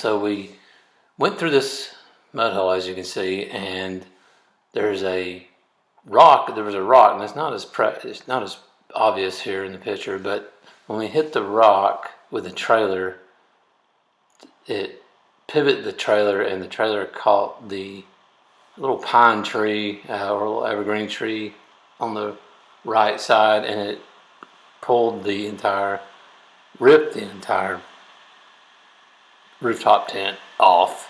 So we went through this mud hole, as you can see, and there's a rock. There was a rock, and it's not as obvious here in the picture, but when we hit the rock with the trailer, it pivoted the trailer, and the trailer caught the little pine tree or a little evergreen tree on the right side, and it ripped the entire rooftop tent off.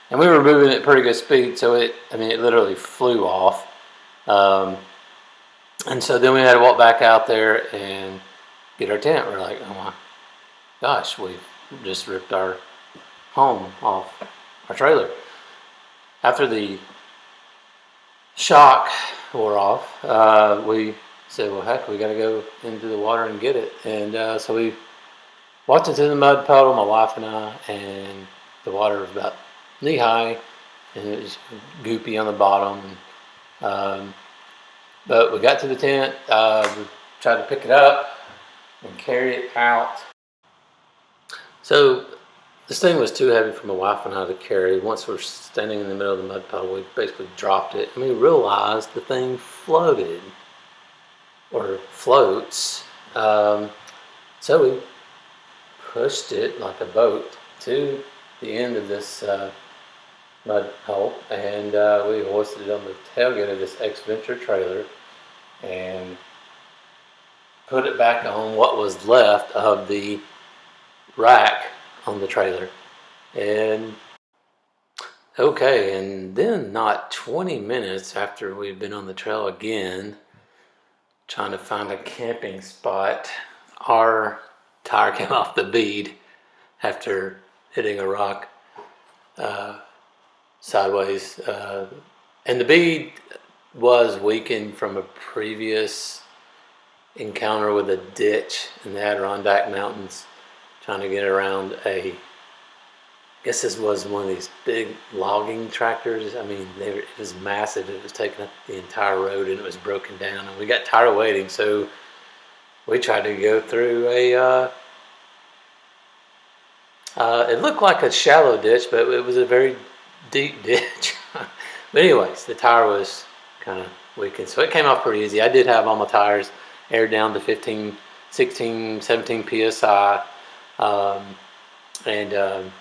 And we were moving at pretty good speed, so it literally flew off. And so then we had to walk back out there and get our tent. We're like, oh my gosh, we just ripped our home off our trailer. After the shock wore off, we said, well, heck, we got to go into the water and get it. And so we walked into the mud puddle, my wife and I, and the water was about knee high, and it was goopy on the bottom. But we got to the tent, we tried to pick it up and carry it out. So this thing was too heavy for my wife and I to carry. Once we're standing in the middle of the mud puddle, we basically dropped it, and we realized the thing floated, or floats. So we pushed it like a boat to the end of this mud hole, and we hoisted it on the tailgate of this Xventure trailer and put it back on what was left of the rack on the trailer. And okay, and then not 20 minutes after we'd been on the trail again trying to find a camping spot, our tire came off the bead after hitting a rock sideways, and the bead was weakened from a previous encounter with a ditch in the Adirondack Mountains, trying to get around I guess this was one of these big logging tractors. It was massive. It was taking up the entire road, and it was broken down, and we got tired of waiting, so we tried to go through it looked like a shallow ditch, but it was a very deep ditch. But anyways, the tire was kind of weakened, so it came off pretty easy. I did have all my tires aired down to 15, 16, 17 psi, and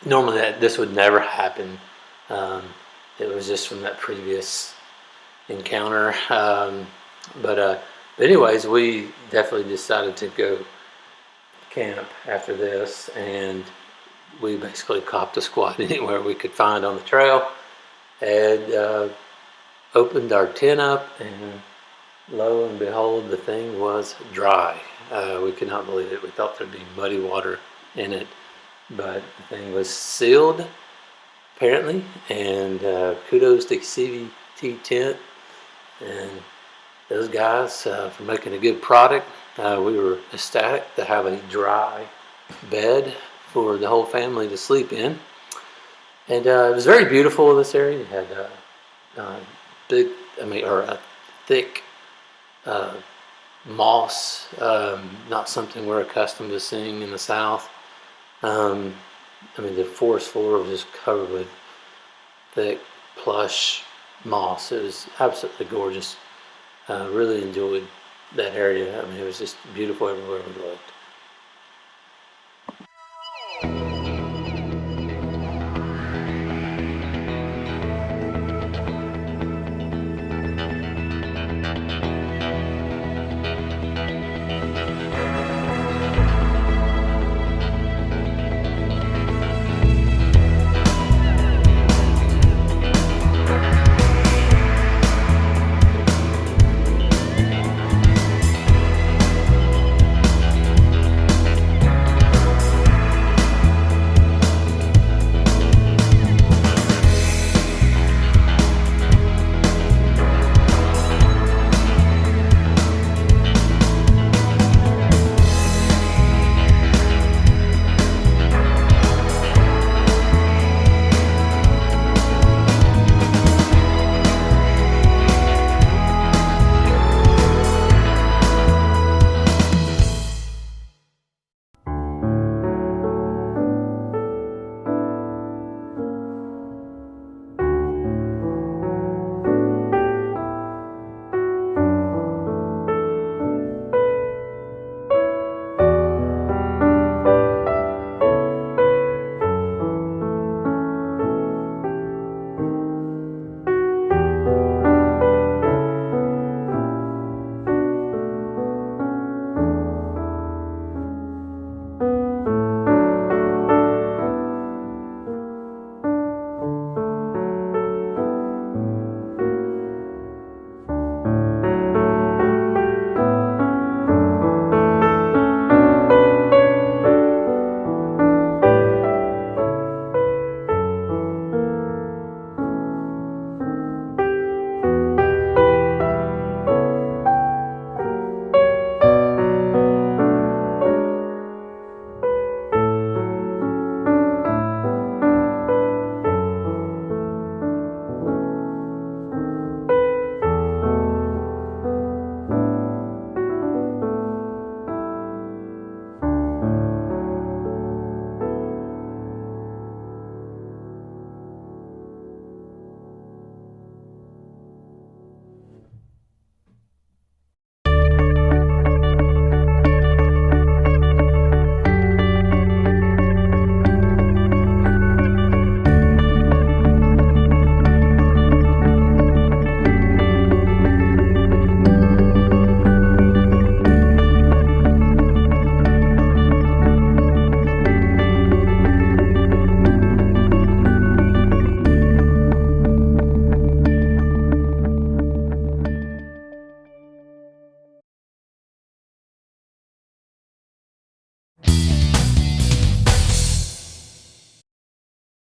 normally this would never happen. It was just from that previous encounter. But anyways, we definitely decided to go camp after this, and we basically copped a squat anywhere we could find on the trail, and opened our tent up, and lo and behold, the thing was dry. We could not believe it. We thought there'd be muddy water in it, but the thing was sealed apparently, and kudos to CVT tent and those guys for making a good product. We were ecstatic to have a dry bed for the whole family to sleep in, and it was very beautiful in this area. It had a thick moss, not something we're accustomed to seeing in the South. The forest floor was just covered with thick, plush moss. It was absolutely gorgeous. Really enjoyed that area. It was just beautiful everywhere we looked.